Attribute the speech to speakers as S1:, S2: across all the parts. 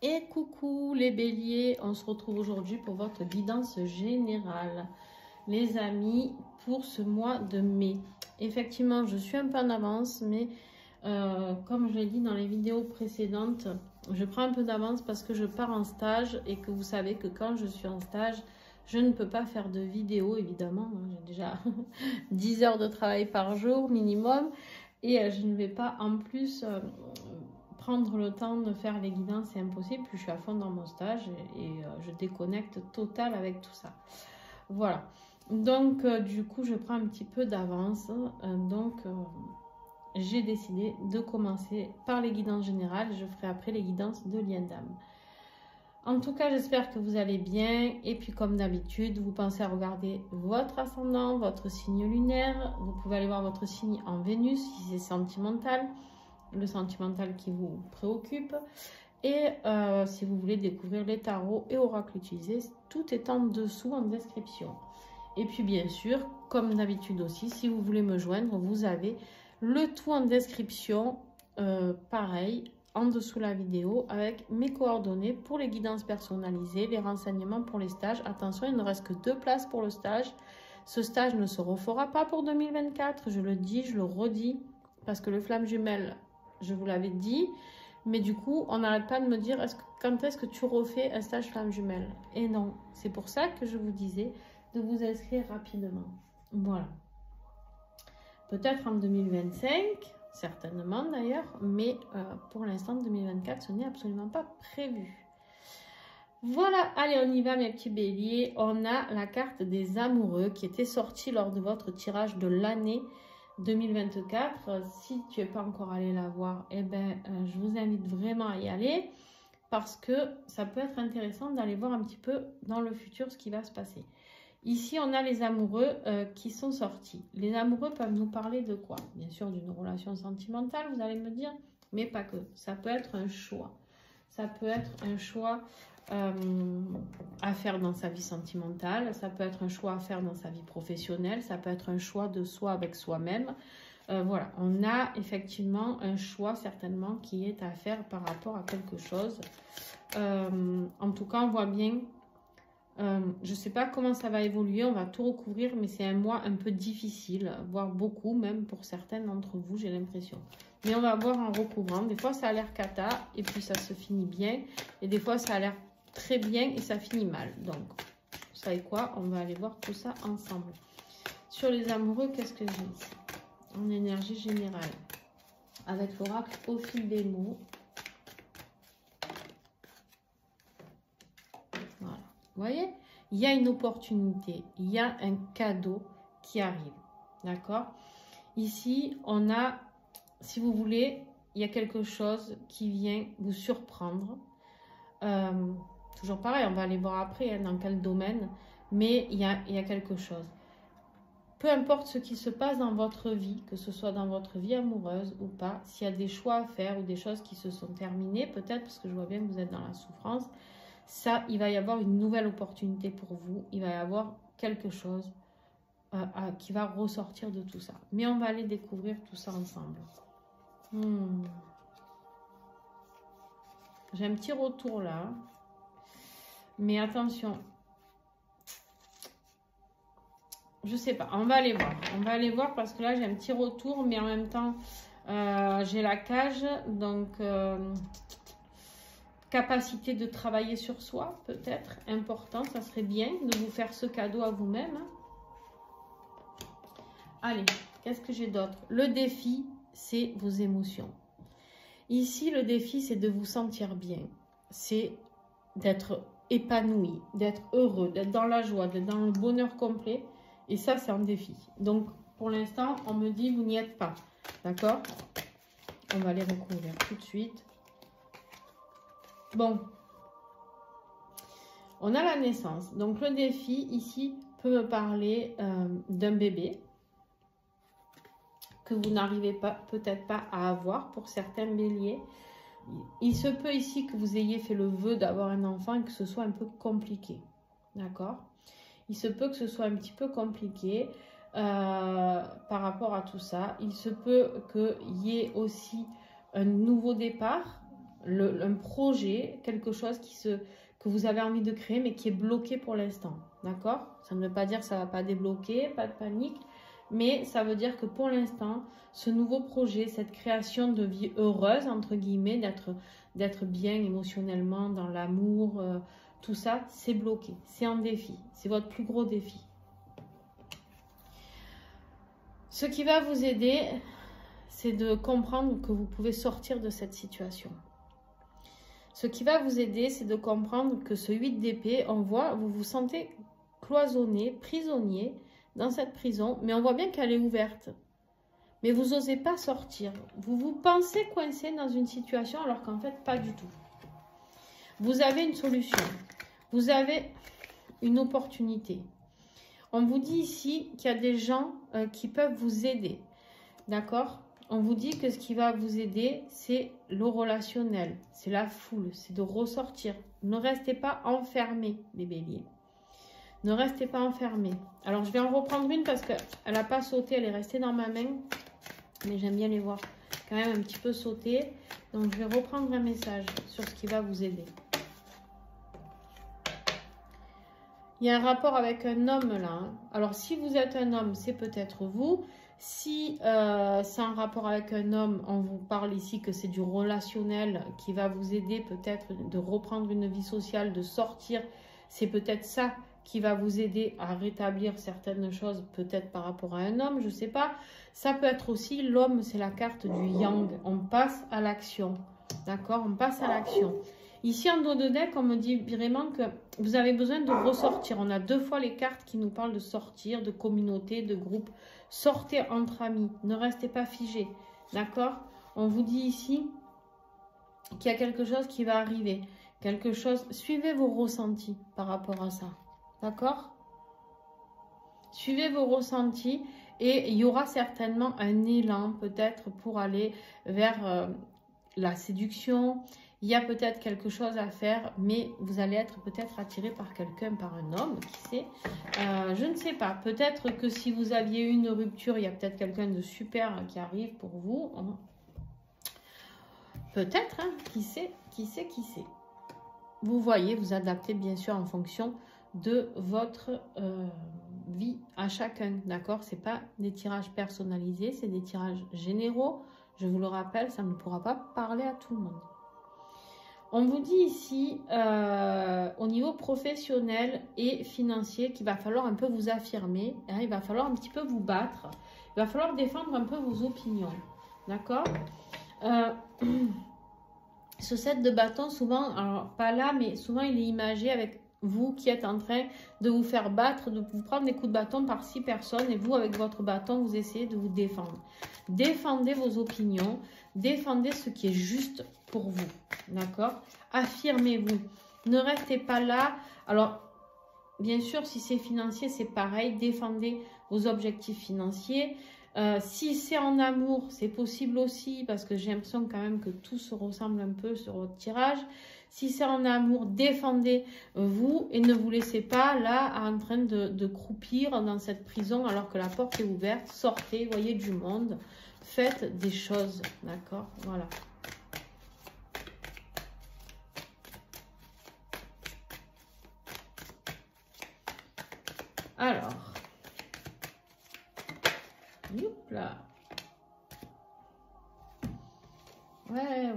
S1: Et coucou les béliers, on se retrouve aujourd'hui pour votre guidance générale. Les amis, pour ce mois de mai. Effectivement, je suis un peu en avance, mais comme je l'ai dit dans les vidéos précédentes, je prends un peu d'avance parce que je pars en stage et que vous savez que quand je suis en stage, je ne peux pas faire de vidéo, évidemment. J'ai déjà 10 heures de travail par jour minimum et je ne vais pas en plus... prendre le temps de faire les guidances, c'est impossible, puis je suis à fond dans mon stage et je déconnecte total avec tout ça. Voilà, donc du coup je prends un petit peu d'avance, j'ai décidé de commencer par les guidances générales, je ferai après les guidances de lien d'âme. En tout cas, j'espère que vous allez bien. Et puis, comme d'habitude, vous pensez à regarder votre ascendant, votre signe lunaire. Vous pouvez aller voir votre signe en Vénus si c'est sentimental, le sentimental qui vous préoccupe. Et si vous voulez découvrir les tarots et oracles utilisés, tout est en dessous en description. Et puis, bien sûr, comme d'habitude aussi, si vous voulez me joindre, vous avez le tout en description, pareil, en dessous la vidéo avec mes coordonnées pour les guidances personnalisées, les renseignements pour les stages. Attention, il ne reste que 2 places pour le stage. Ce stage ne se refera pas pour 2024, je le dis, je le redis, parce que le flamme jumelle, je vous l'avais dit, mais du coup, on n'arrête pas de me dire quand est-ce que tu refais un stage flamme jumelle? Et non, c'est pour ça que je vous disais de vous inscrire rapidement. Voilà. Peut-être en 2025, certainement d'ailleurs, mais pour l'instant 2024 ce n'est absolument pas prévu. Voilà, allez on y va mes petits béliers. On a la carte des amoureux qui était sortie lors de votre tirage de l'année 2024. Si tu n'es pas encore allé la voir, eh ben, je vous invite vraiment à y aller parce que ça peut être intéressant d'aller voir un petit peu dans le futur ce qui va se passer. Ici, on a les amoureux qui sont sortis. Les amoureux peuvent nous parler de quoi? Bien sûr, d'une relation sentimentale, vous allez me dire, mais pas que. Ça peut être un choix. Ça peut être un choix à faire dans sa vie sentimentale. Ça peut être un choix à faire dans sa vie professionnelle. Ça peut être un choix de soi avec soi-même. Voilà, on a effectivement un choix certainement qui est à faire par rapport à quelque chose. En tout cas, on voit bien... je ne sais pas comment ça va évoluer, on va tout recouvrir, mais c'est un mois un peu difficile, voire beaucoup, même pour certains d'entre vous, j'ai l'impression. Mais on va voir en recouvrant. Des fois, ça a l'air cata, et puis ça se finit bien. Et des fois, ça a l'air très bien, et ça finit mal. Donc, vous savez quoi? On va aller voir tout ça ensemble. Sur les amoureux, qu'est-ce que j'ai ici? En énergie générale. Avec l'oracle au fil des mots. Voilà. Vous voyez, il y a une opportunité, il y a un cadeau qui arrive, d'accord? Ici, on a, si vous voulez, il y a quelque chose qui vient vous surprendre. Toujours pareil, on va aller voir après hein, dans quel domaine, mais il y a quelque chose. Peu importe ce qui se passe dans votre vie, que ce soit dans votre vie amoureuse ou pas, s'il y a des choix à faire ou des choses qui se sont terminées, peut-être parce que je vois bien que vous êtes dans la souffrance, ça, il va y avoir une nouvelle opportunité pour vous. Il va y avoir quelque chose qui va ressortir de tout ça. Mais on va aller découvrir tout ça ensemble. J'ai un petit retour là. Mais attention. Je sais pas. On va aller voir. On va aller voir parce que là, j'ai un petit retour. Mais en même temps, j'ai la cage. Donc... capacité de travailler sur soi, peut-être, important, ça serait bien de vous faire ce cadeau à vous-même. Allez, qu'est-ce que j'ai d'autre? Le défi, c'est vos émotions. Ici, le défi, c'est de vous sentir bien. C'est d'être épanoui, d'être heureux, d'être dans la joie, d'être dans le bonheur complet. Et ça, c'est un défi. Donc, pour l'instant, on me dit, vous n'y êtes pas. D'accord? On va les recouvrir tout de suite. Bon, on a la naissance. Donc, le défi, ici, peut me parler d'un bébé que vous n'arrivez pas, peut-être pas à avoir pour certains béliers. Il se peut ici que vous ayez fait le vœu d'avoir un enfant et que ce soit un peu compliqué. D'accord? Il se peut que ce soit un petit peu compliqué par rapport à tout ça. Il se peut qu'il y ait aussi un nouveau départ. un projet, quelque chose que vous avez envie de créer, mais qui est bloqué pour l'instant. D'accord? Ça ne veut pas dire que ça ne va pas débloquer, pas de panique. Mais ça veut dire que pour l'instant, ce nouveau projet, cette création de vie heureuse, entre guillemets, d'être bien émotionnellement, dans l'amour, tout ça, c'est bloqué. C'est un défi. C'est votre plus gros défi. Ce qui va vous aider, c'est de comprendre que vous pouvez sortir de cette situation. Ce qui va vous aider, c'est de comprendre que ce 8 d'épée, on voit, vous vous sentez cloisonné, prisonnier dans cette prison, mais on voit bien qu'elle est ouverte. Mais vous n'osez pas sortir. Vous pensez coincé dans une situation alors qu'en fait, pas du tout. Vous avez une solution. Vous avez une opportunité. On vous dit ici qu'il y a des gens qui peuvent vous aider. D'accord? On vous dit que ce qui va vous aider, c'est le relationnel, c'est la foule, c'est de ressortir. Ne restez pas enfermés, les béliers. Ne restez pas enfermés. Alors, je vais en reprendre une parce qu'elle n'a pas sauté, elle est restée dans ma main. Mais j'aime bien les voir quand même un petit peu sauter. Donc, je vais reprendre un message sur ce qui va vous aider. Il y a un rapport avec un homme là. Hein. Alors, si vous êtes un homme, c'est peut-être vous. Si c'est un rapport avec un homme, on vous parle ici que c'est du relationnel qui va vous aider peut-être de reprendre une vie sociale, de sortir. C'est peut-être ça qui va vous aider à rétablir certaines choses, peut-être par rapport à un homme, je ne sais pas. Ça peut être aussi, l'homme, c'est la carte du yang. On passe à l'action. D'accord? On passe à l'action. Ici, en dos de deck, on me dit vraiment que vous avez besoin de ressortir. On a 2 fois les cartes qui nous parlent de sortir, de communauté, de groupe. Sortez entre amis. Ne restez pas figés. D'accord? On vous dit ici qu'il y a quelque chose qui va arriver. Quelque chose. Suivez vos ressentis par rapport à ça. D'accord? Suivez vos ressentis et il y aura certainement un élan peut-être pour aller vers la séduction. Il y a peut-être quelque chose à faire, mais vous allez être peut-être attiré par quelqu'un, par un homme, qui sait. Je ne sais pas. Peut-être que si vous aviez eu une rupture, il y a peut-être quelqu'un de super qui arrive pour vous. Peut-être, hein, qui sait, qui sait, qui sait. Vous voyez, vous adaptez bien sûr en fonction de votre vie à chacun, d'accord? Ce n'est pas des tirages personnalisés, c'est des tirages généraux. Je vous le rappelle, ça ne pourra pas parler à tout le monde. On vous dit ici, au niveau professionnel et financier, qu'il va falloir un peu vous affirmer, hein, il va falloir un petit peu vous battre, il va falloir défendre un peu vos opinions, d'accord? Ce set de bâton, souvent, alors pas là, mais souvent il est imagé avec vous qui êtes en train de vous faire battre, de vous prendre des coups de bâton par 6 personnes et vous, avec votre bâton, vous essayez de vous défendre. Défendez vos opinions, défendez ce qui est juste pour vous, d'accord? Affirmez-vous, ne restez pas là. Alors, bien sûr, si c'est financier, c'est pareil, défendez vos objectifs financiers. Si c'est en amour, c'est possible aussi, parce que j'ai l'impression quand même que tout se ressemble un peu sur votre tirage. Si c'est en amour, défendez-vous et ne vous laissez pas là en train de croupir dans cette prison alors que la porte est ouverte. Sortez, voyez du monde, faites des choses, d'accord? Voilà. Alors, là. Ouais.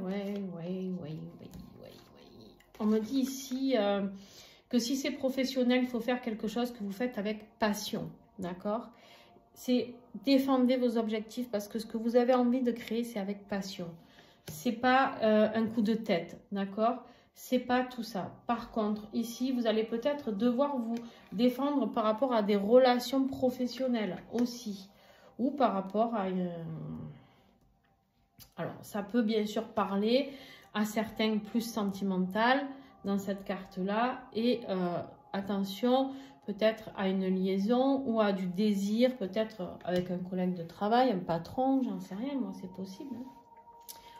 S1: On me dit ici que si c'est professionnel, il faut faire quelque chose que vous faites avec passion, d'accord? C'est défendez vos objectifs parce que ce que vous avez envie de créer, c'est avec passion. C'est pas un coup de tête, d'accord? C'est pas tout ça. Par contre, ici, vous allez peut-être devoir vous défendre par rapport à des relations professionnelles aussi. Ou par rapport à une... Alors, ça peut bien sûr parler à certains plus sentimentales dans cette carte-là. Et attention, peut-être à une liaison ou à du désir, peut-être avec un collègue de travail, un patron, j'en sais rien, moi, c'est possible. Hein.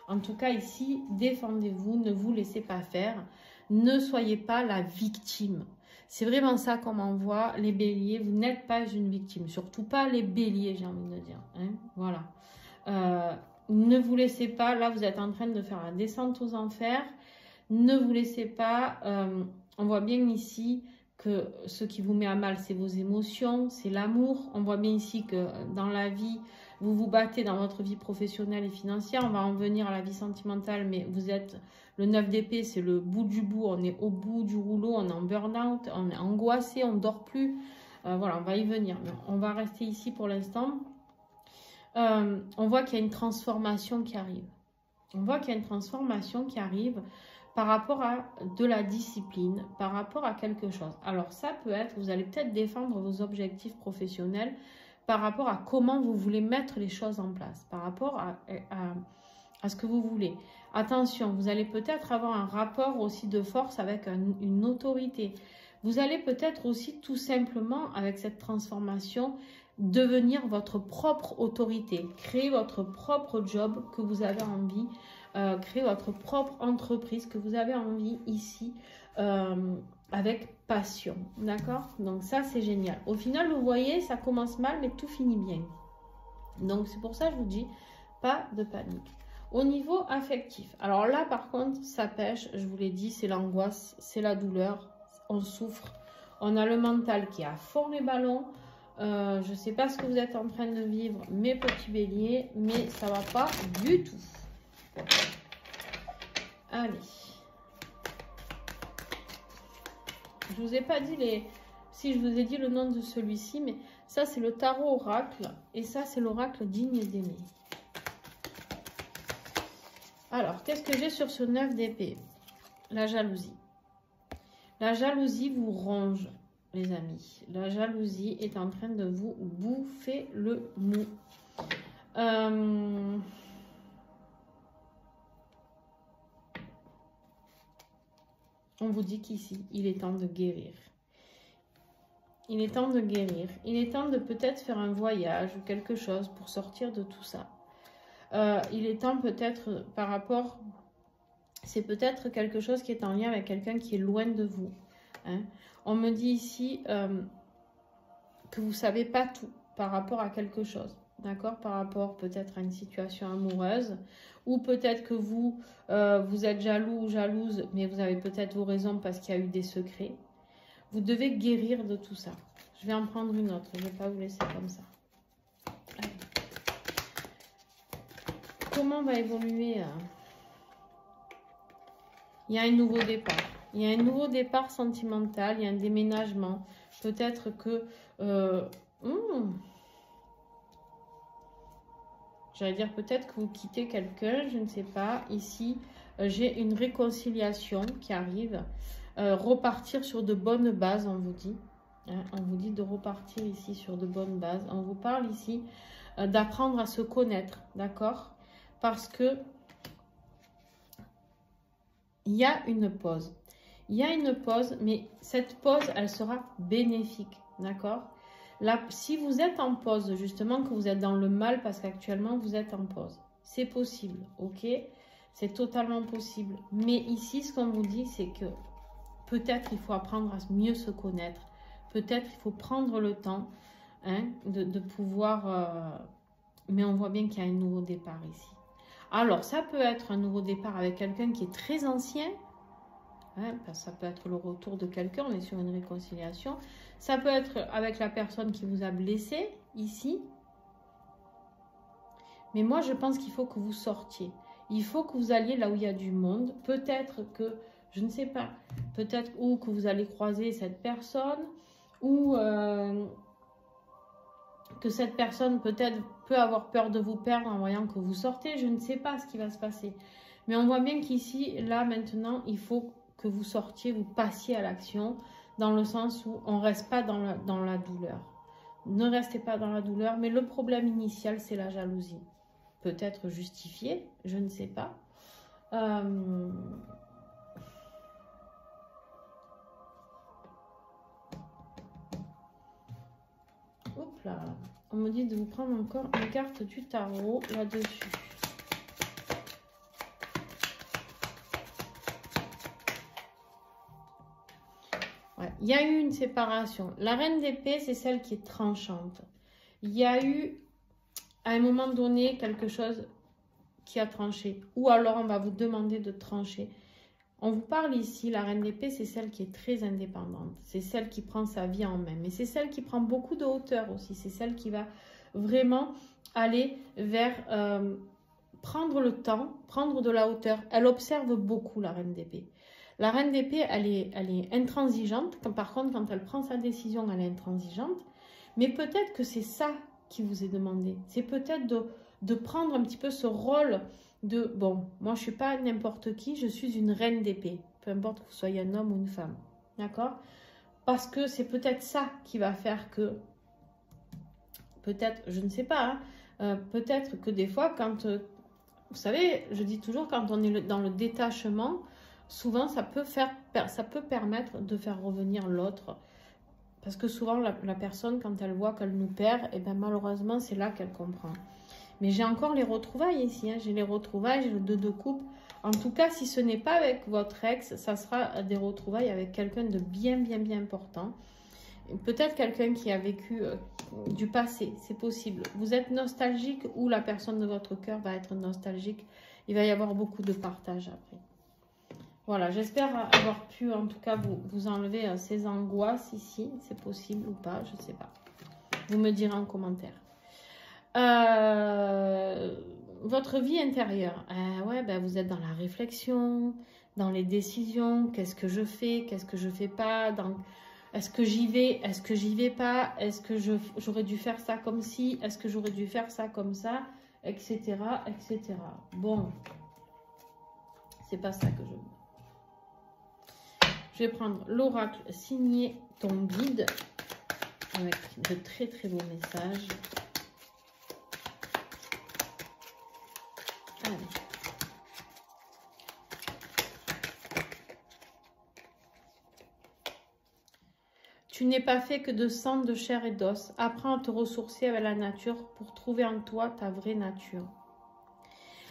S1: En tout cas, ici, défendez-vous, ne vous laissez pas faire. Ne soyez pas la victime. C'est vraiment ça qu'on m'envoie, les béliers. Vous n'êtes pas une victime. Surtout pas les béliers, j'ai envie de dire. Hein, voilà. ne vous laissez pas, là vous êtes en train de faire la descente aux enfers, ne vous laissez pas, on voit bien ici que ce qui vous met à mal, c'est vos émotions, c'est l'amour. On voit bien ici que dans la vie, vous vous battez dans votre vie professionnelle et financière. On va en venir à la vie sentimentale, mais vous êtes le 9 d'épée, c'est le bout du bout. On est au bout du rouleau, on est en burn-out, on est angoissé, on ne dort plus. Voilà, on va y venir. Mais on va rester ici pour l'instant. On voit qu'il y a une transformation qui arrive. On voit qu'il y a une transformation qui arrive par rapport à de la discipline, par rapport à quelque chose. Alors ça peut être, vous allez peut-être défendre vos objectifs professionnels par rapport à comment vous voulez mettre les choses en place, par rapport à ce que vous voulez. Attention, vous allez peut-être avoir un rapport aussi de force avec une autorité. Vous allez peut-être aussi tout simplement, avec cette transformation, devenir votre propre autorité, créer votre propre job que vous avez envie, créer votre propre entreprise que vous avez envie ici avec passion, d'accord? Donc ça c'est génial. Au final vous voyez ça commence mal mais tout finit bien. Donc c'est pour ça que je vous dis pas de panique. Au niveau affectif, alors là par contre ça pêche, je vous l'ai dit, c'est l'angoisse, c'est la douleur, on souffre, on a le mental qui est à fond les ballons. Je ne sais pas ce que vous êtes en train de vivre, mes petits béliers, mais ça ne va pas du tout. Allez. Je ne vous ai pas dit les... Si, je vous ai dit le nom de celui-ci, mais ça, c'est le tarot oracle. Et ça, c'est l'oracle digne d'aimer. Alors, qu'est-ce que j'ai sur ce 9 d'épée? La jalousie. La jalousie vous ronge. Les amis, la jalousie est en train de vous bouffer le mou. On vous dit qu'ici, il est temps de guérir. Il est temps de guérir. Il est temps de peut-être faire un voyage ou quelque chose pour sortir de tout ça. Il est temps peut-être par rapport... C'est peut-être quelque chose qui est en lien avec quelqu'un qui est loin de vous. Hein. On me dit ici que vous ne savez pas tout par rapport à quelque chose, d'accord? Par rapport peut-être à une situation amoureuse, ou peut-être que vous, vous êtes jaloux ou jalouse, mais vous avez peut-être vos raisons parce qu'il y a eu des secrets. Vous devez guérir de tout ça. Je vais en prendre une autre, je ne vais pas vous laisser comme ça. Allez. Comment va évoluer Il y a un nouveau départ. Il y a un nouveau départ sentimental, il y a un déménagement. Peut-être que... J'allais dire peut-être que vous quittez quelqu'un, je ne sais pas. Ici, j'ai une réconciliation qui arrive. Repartir sur de bonnes bases, on vous dit. Hein, on vous dit de repartir ici sur de bonnes bases. On vous parle ici d'apprendre à se connaître, d'accord? Parce que il y a une pause. Il y a une pause, mais cette pause, elle sera bénéfique, d'accord? Là, si vous êtes en pause, justement, que vous êtes dans le mal parce qu'actuellement, vous êtes en pause, c'est possible, ok? C'est totalement possible. Mais ici, ce qu'on vous dit, c'est que peut-être il faut apprendre à mieux se connaître. Peut-être il faut prendre le temps hein, de pouvoir... Mais on voit bien qu'il y a un nouveau départ ici. Alors, ça peut être un nouveau départ avec quelqu'un qui est très ancien. Hein, ça peut être le retour de quelqu'un, on est sur une réconciliation. Ça peut être avec la personne qui vous a blessé, ici. Mais moi, je pense qu'il faut que vous sortiez. Il faut que vous alliez là où il y a du monde. Peut-être que, je ne sais pas, peut-être ou que vous allez croiser cette personne, ou que cette personne peut-être peut avoir peur de vous perdre en voyant que vous sortez. Je ne sais pas ce qui va se passer. Mais on voit bien qu'ici, là, maintenant, il faut que vous sortiez, vous passiez à l'action, dans le sens où on ne reste pas dans la douleur. Ne restez pas dans la douleur, mais le problème initial, c'est la jalousie. Peut-être justifiée, je ne sais pas. Hop là, on me dit de vous prendre encore une carte du tarot là-dessus. Ouais, il y a eu une séparation. La reine d'épée, c'est celle qui est tranchante. Il y a eu, à un moment donné, quelque chose qui a tranché. Ou alors, on va vous demander de trancher. On vous parle ici, la reine d'épée, c'est celle qui est très indépendante. C'est celle qui prend sa vie en main. Mais c'est celle qui prend beaucoup de hauteur aussi. C'est celle qui va vraiment aller vers prendre le temps, prendre de la hauteur. Elle observe beaucoup, la reine d'épée. La reine d'épée, elle est intransigeante. Par contre, quand elle prend sa décision, elle est intransigeante. Mais peut-être que c'est ça qui vous est demandé. C'est peut-être de prendre un petit peu ce rôle de, bon, moi je ne suis pas n'importe qui, je suis une reine d'épée. Peu importe que vous soyez un homme ou une femme. D'accord? Parce que c'est peut-être ça qui va faire que, peut-être, je ne sais pas, hein, peut-être que des fois, quand, vous savez, je dis toujours, quand on est dans le détachement, souvent ça peut permettre de faire revenir l'autre. Parce que souvent, la personne, quand elle voit qu'elle nous perd, et bien malheureusement, c'est là qu'elle comprend. Mais j'ai encore les retrouvailles ici. Hein. J'ai les retrouvailles, j'ai le 2 de coupe. En tout cas, si ce n'est pas avec votre ex, ça sera des retrouvailles avec quelqu'un de bien important. Peut-être quelqu'un qui a vécu du passé, c'est possible. Vous êtes nostalgique ou la personne de votre cœur va être nostalgique. Il va y avoir beaucoup de partage après. Voilà, j'espère avoir pu en tout cas vous enlever ces angoisses ici. C'est possible ou pas, je ne sais pas. Vous me direz en commentaire. Votre vie intérieure. Ouais, ben vous êtes dans la réflexion, dans les décisions. Qu'est-ce que je fais? Qu'est-ce que je ne fais pas? Est-ce que j'y vais? Est-ce que j'y vais pas? Est-ce que j'aurais dû faire ça comme ci? Est-ce que j'aurais dû faire ça comme ça? Etc. etc. Bon. C'est pas ça que je veux. Je vais prendre l'oracle signé ton guide avec de très beaux messages. Allez. Tu n'es pas fait que de sang, de chair et d'os. Apprends à te ressourcer avec la nature pour trouver en toi ta vraie nature.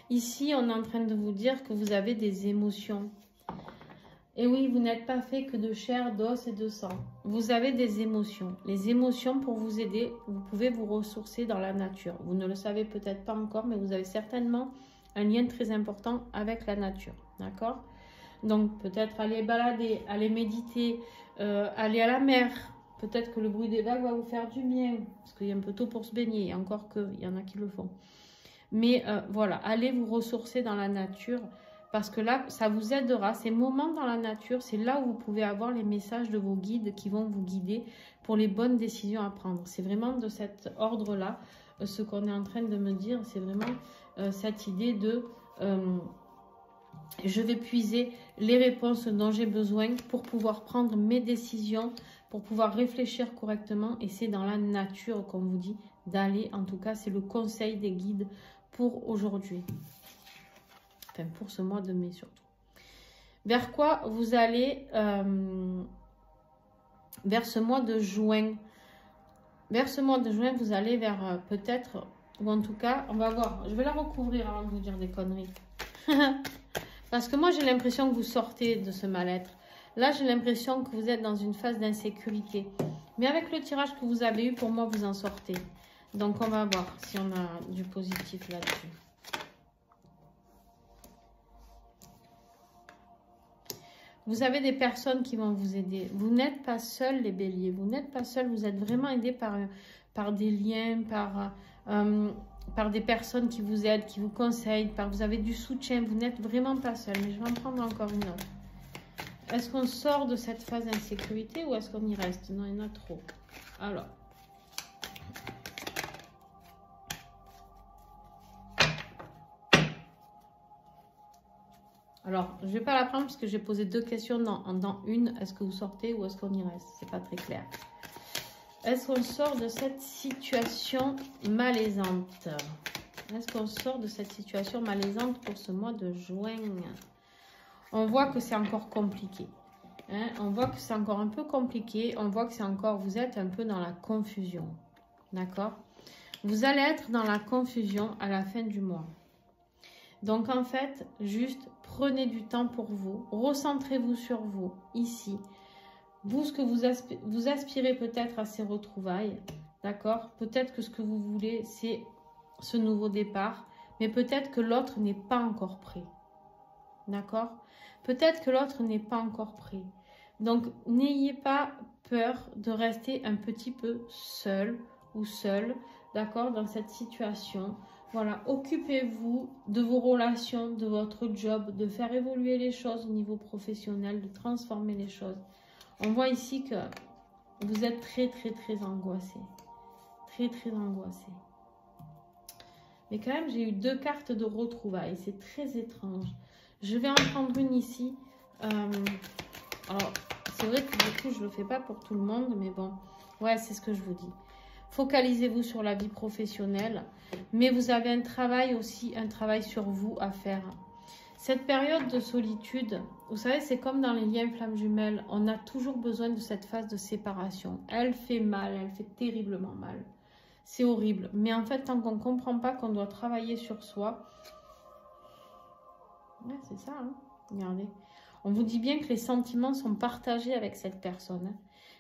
S1: Ici, on est en train de vous dire que vous avez des émotions. Et oui, vous n'êtes pas fait que de chair, d'os et de sang. Vous avez des émotions. Les émotions, pour vous aider, vous pouvez vous ressourcer dans la nature. Vous ne le savez peut-être pas encore, mais vous avez certainement un lien très important avec la nature. D'accord? Donc, peut-être aller balader, aller méditer, aller à la mer. Peut-être que le bruit des vagues va vous faire du bien. Parce qu'il est un peu tôt pour se baigner. Encore qu'il y en a qui le font. Mais voilà, allez vous ressourcer dans la nature. Parce que là, ça vous aidera. Ces moments dans la nature, c'est là où vous pouvez avoir les messages de vos guides qui vont vous guider pour les bonnes décisions à prendre. C'est vraiment de cet ordre-là, ce qu'on est en train de me dire. C'est vraiment cette idée de... je vais puiser les réponses dont j'ai besoin pour pouvoir prendre mes décisions, pour pouvoir réfléchir correctement. Et c'est dans la nature, comme vous dit, d'aller. En tout cas, c'est le conseil des guides pour aujourd'hui. Enfin, pour ce mois de mai surtout. Vers quoi vous allez vers ce mois de juin. Vers ce mois de juin, vous allez vers peut-être, ou en tout cas, on va voir. Je vais la recouvrir avant de vous dire des conneries. Parce que moi, j'ai l'impression que vous sortez de ce mal-être. Là, j'ai l'impression que vous êtes dans une phase d'insécurité. Mais avec le tirage que vous avez eu, pour moi, vous en sortez. Donc, on va voir si on a du positif là-dessus. Vous avez des personnes qui vont vous aider. Vous n'êtes pas seul, les béliers. Vous n'êtes pas seul. Vous êtes vraiment aidé par des liens, par des personnes qui vous aident, qui vous conseillent. Vous avez du soutien. Vous n'êtes vraiment pas seul. Mais je vais en prendre encore une autre. Est-ce qu'on sort de cette phase d'insécurité ou est-ce qu'on y reste? Non, il y en a trop. Alors. Alors, je ne vais pas la prendre parce que j'ai posé deux questions dans une. Est-ce que vous sortez ou est-ce qu'on y reste? C'est pas très clair. Est-ce qu'on sort de cette situation malaisante? Est-ce qu'on sort de cette situation malaisante pour ce mois de juin? On voit que c'est encore compliqué. Hein? On voit que c'est encore un peu compliqué. On voit que c'est encore, vous êtes un peu dans la confusion. D'accord? Vous allez être dans la confusion à la fin du mois. Donc, en fait, juste prenez du temps pour vous. Recentrez-vous sur vous, ici. Vous, ce que vous aspirez peut-être à ces retrouvailles. D'accord? Peut-être que ce que vous voulez, c'est ce nouveau départ. mais peut-être que l'autre n'est pas encore prêt. D'accord? Peut-être que l'autre n'est pas encore prêt. Donc, n'ayez pas peur de rester un petit peu seul ou seule, d'accord, dans cette situation. Voilà, occupez-vous de vos relations, de votre job, de faire évoluer les choses au niveau professionnel, de transformer les choses. On voit ici que vous êtes très angoissé. Très angoissé. Mais quand même, j'ai eu 2 cartes de retrouvailles. C'est très étrange. Je vais en prendre une ici. Alors, c'est vrai que du coup, je ne le fais pas pour tout le monde, mais bon, ouais, c'est ce que je vous dis. Focalisez-vous sur la vie professionnelle, mais vous avez un travail aussi, un travail sur vous à faire. Cette période de solitude, vous savez, c'est comme dans les liens flammes jumelles, on a toujours besoin de cette phase de séparation. Elle fait mal, elle fait terriblement mal. C'est horrible, mais en fait, tant qu'on ne comprend pas qu'on doit travailler sur soi, ouais, c'est ça, hein. Regardez. On vous dit bien que les sentiments sont partagés avec cette personne, hein,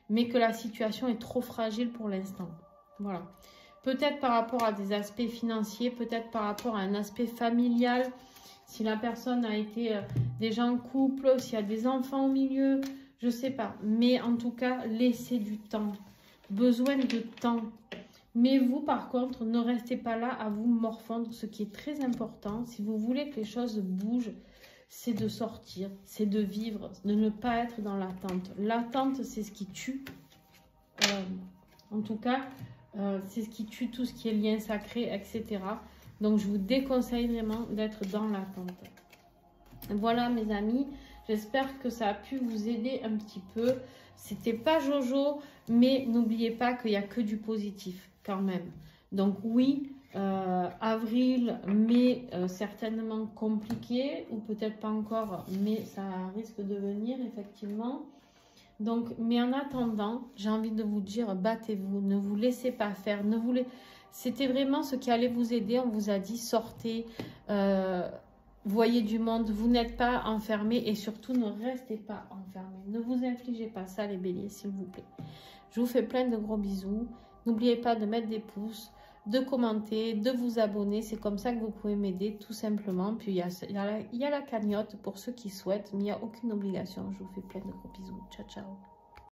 S1: mais que la situation est trop fragile pour l'instant. Voilà. Peut-être par rapport à des aspects financiers, peut-être par rapport à un aspect familial, si la personne a été déjà en couple, s'il y a des enfants au milieu, je ne sais pas. Mais en tout cas, laissez du temps. Besoin de temps. Mais vous, par contre, ne restez pas là à vous morfondre. Ce qui est très important, si vous voulez que les choses bougent, c'est de sortir, c'est de vivre, de ne pas être dans l'attente. L'attente, c'est ce qui tue. En tout cas, c'est ce qui tue tout ce qui est lien sacré, etc. Donc, je vous déconseille vraiment d'être dans l'attente. Voilà, mes amis. J'espère que ça a pu vous aider un petit peu. C'était pas Jojo, mais n'oubliez pas qu'il n'y a que du positif quand même. Donc, oui, avril, mai, certainement compliqué, ou peut-être pas encore, mais ça risque de venir, effectivement. Donc, mais en attendant, j'ai envie de vous dire, battez-vous, ne vous laissez pas faire, C'était vraiment ce qui allait vous aider. On vous a dit, sortez, voyez du monde, vous n'êtes pas enfermés et surtout ne restez pas enfermés. Ne vous infligez pas ça, les béliers, s'il vous plaît. Je vous fais plein de gros bisous. N'oubliez pas de mettre des pouces, de commenter, de vous abonner. C'est comme ça que vous pouvez m'aider, tout simplement. Puis, il y a la cagnotte pour ceux qui souhaitent, mais il n'y a aucune obligation. Je vous fais plein de gros bisous. Ciao, ciao.